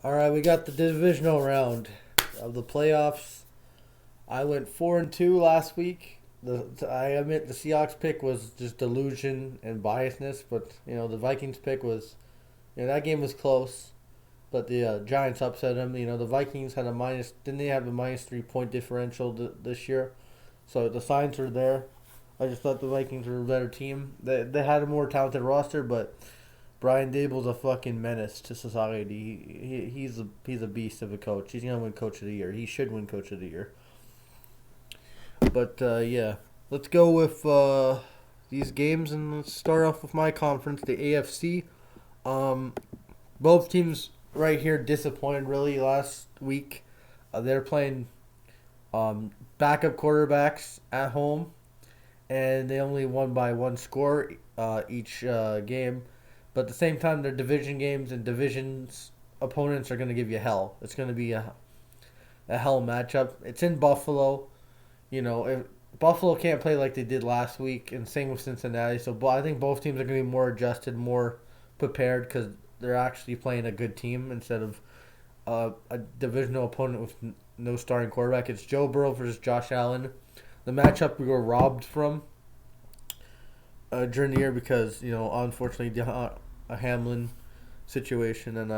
All right, we got the divisional round of the playoffs. I went 4-2 last week. I admit the Seahawks pick was just delusion and biasness, but the Vikings pick was, that game was close, but the Giants upset them. The Vikings had a minus, didn't they have a minus 3 point differential this year? So the signs were there. I just thought the Vikings were a better team. They had a more talented roster, but Brian Dable's a fucking menace to society. He's a beast of a coach. He's gonna win Coach of the Year. He should win Coach of the Year. But yeah, let's go with these games and let's start off with my conference, the AFC. Um, Both teams right here disappointed really last week. They're playing backup quarterbacks at home, and they only won by one score each game. But at the same time, their division games and divisions opponents are going to give you hell. It's going to be a hell matchup. It's in Buffalo. If Buffalo can't play like they did last week, and same with Cincinnati. So I think both teams are going to be more adjusted, more prepared because they're actually playing a good team instead of a divisional opponent with no starting quarterback. It's Joe Burrow versus Josh Allen. The matchup we were robbed from during the year because unfortunately a Hamlin situation, and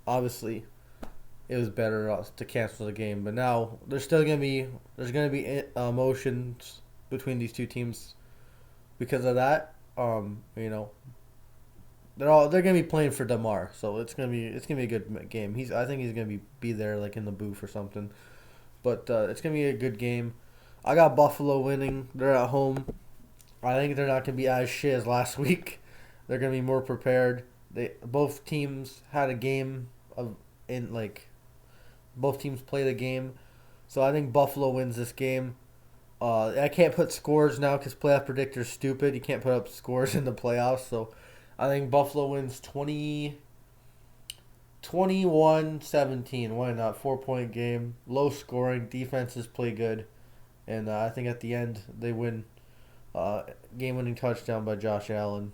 obviously it was better to cancel the game. But now there's gonna be emotions between these two teams because of that. They're gonna be playing for Damar, so it's gonna be a good game. I think he's gonna be there like in the booth or something. But it's gonna be a good game. I got Buffalo winning. They're at home. I think they're not gonna be as shit as last week. They're gonna be more prepared. They both teams had a game of in like both teams played a game, so I think Buffalo wins this game. I can't put scores now because playoff predictor's stupid. You can't put up scores in the playoffs, so I think Buffalo wins 21-17. Why not? 4 point game, low scoring. Defenses play good, and I think at the end they win. Game-winning touchdown by Josh Allen,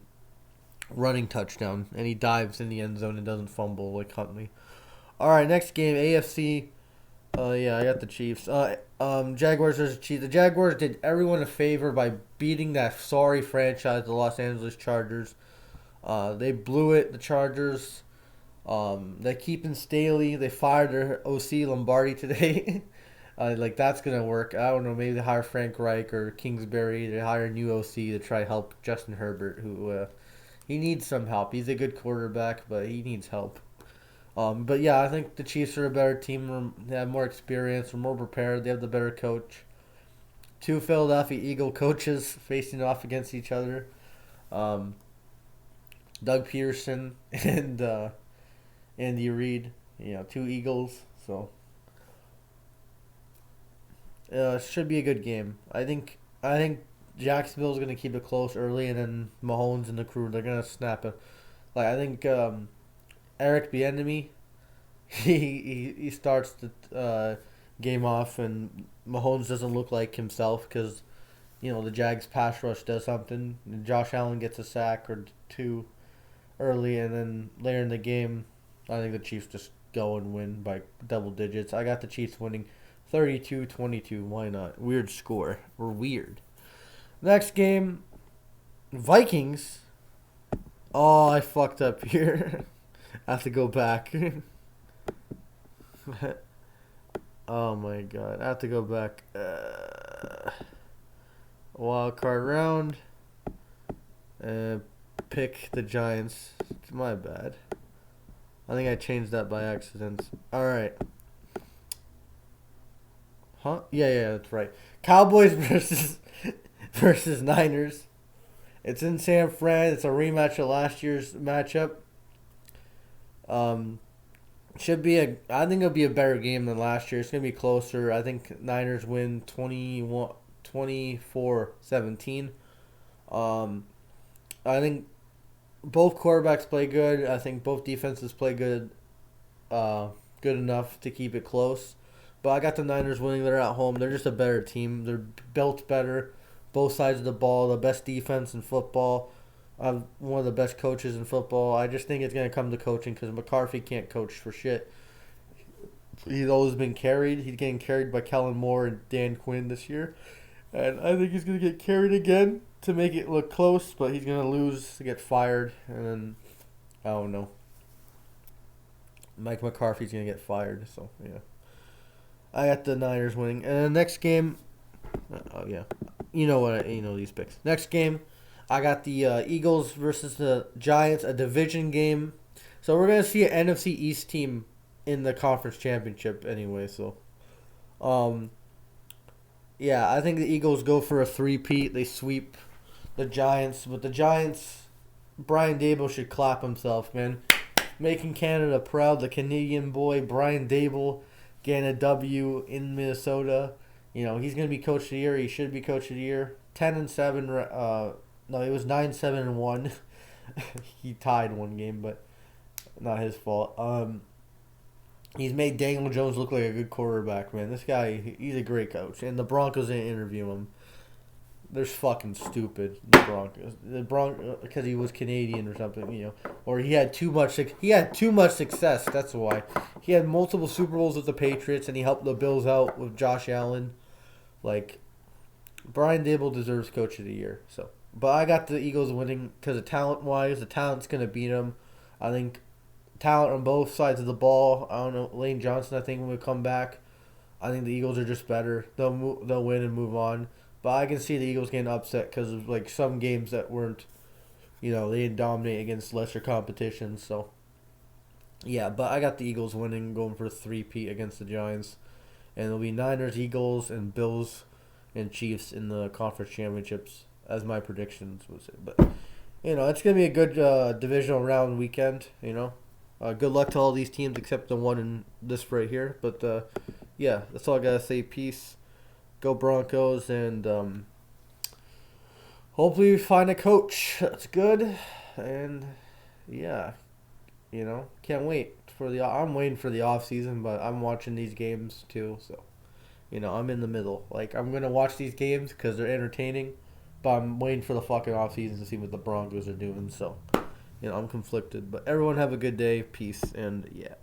running touchdown, and he dives in the end zone and doesn't fumble like Huntley. All right, next game, AFC. Yeah, I got the Chiefs. Jaguars versus Chiefs. The Jaguars did everyone a favor by beating that sorry franchise, the Los Angeles Chargers. They blew it. The Chargers. They keeping Staley. They fired their OC Lombardi today. Like that's gonna work. I don't know. Maybe they hire Frank Reich or Kingsbury. They hire a new OC to try to help Justin Herbert, who he needs some help. He's a good quarterback, but he needs help. But yeah, I think the Chiefs are a better team. They have more experience. They're more prepared. They have the better coach. Two Philadelphia Eagle coaches facing off against each other. Um, Doug Peterson and Andy Reid. Two Eagles. So should be a good game. I think Jacksonville's gonna keep it close early, and then Mahomes and the crew they're gonna snap it. Like I think Eric Bieniemy, he starts the game off, and Mahomes doesn't look like himself because the Jags pass rush does something. And Josh Allen gets a sack or two early, and then later in the game, I think the Chiefs just go and win by double digits. I got the Chiefs winning 32-22. Why not? Weird score. We're weird. Next game, Vikings. Oh, I fucked up here. I have to go back. Oh my god. I have to go back. Wild card round. Pick the Giants. It's my bad. I think I changed that by accident. Alright. Huh? Yeah, that's right. Cowboys versus Niners. It's in San Fran. It's a rematch of last year's matchup. Um, I think it'll be a better game than last year. It's gonna be closer. I think Niners win 24-17. Um, I think both quarterbacks play good. I think both defenses play good. Good enough to keep it close. But I got the Niners winning. They're at home. They're just a better team. They're built better. Both sides of the ball. The best defense in football. one of the best coaches in football. I just think it's going to come to coaching because McCarthy can't coach for shit. He's always been carried. He's getting carried by Kellen Moore and Dan Quinn this year. And I think he's going to get carried again to make it look close, but he's going to lose, to get fired, and then, I don't know. Mike McCarthy's going to get fired, so, yeah. I got the Niners winning. And the next game, oh, yeah. You know these picks. Next game, I got the Eagles versus the Giants, a division game. So we're going to see an NFC East team in the conference championship anyway, so. Yeah, I think the Eagles go for a three-peat. They sweep the Giants. But the Giants, Brian Dable should clap himself, man. Making Canada proud. The Canadian boy, Brian Dable, getting a W in Minnesota. You know, he's going to be coach of the year. He should be coach of the year. 10-7. No, it was 9-7-1. He tied one game, but not his fault. He's made Daniel Jones look like a good quarterback, man. This guy, he's a great coach. And the Broncos didn't interview him. They're fucking stupid, the Broncos. Because he was Canadian or something, you know. Or he had too much success, that's why. He had multiple Super Bowls with the Patriots, and he helped the Bills out with Josh Allen. Like, Brian Dable deserves Coach of the Year. So, but I got the Eagles winning because of talent-wise. The talent's going to beat them. I think talent on both sides of the ball. I don't know. Lane Johnson, I think, will come back. I think the Eagles are just better. They'll win and move on. But I can see the Eagles getting upset because of like some games that weren't, you know, they didn't dominate against lesser competition. So, yeah, but I got the Eagles winning, going for a three-peat against the Giants. And it'll be Niners, Eagles, and Bills and Chiefs in the conference championships as my predictions was. But, you know, it's going to be a good divisional round weekend, you know. Good luck to all these teams except the one in this right here. But, yeah, that's all I got to say. Peace. Go Broncos. And hopefully we find a coach that's good. And, yeah, you know, can't wait. I'm waiting for the off season, but I'm watching these games too. So, you know, I'm in the middle. Like, I'm going to watch these games because they're entertaining. But I'm waiting for the fucking off season to see what the Broncos are doing. So, you know, I'm conflicted. But everyone have a good day. Peace. And, yeah.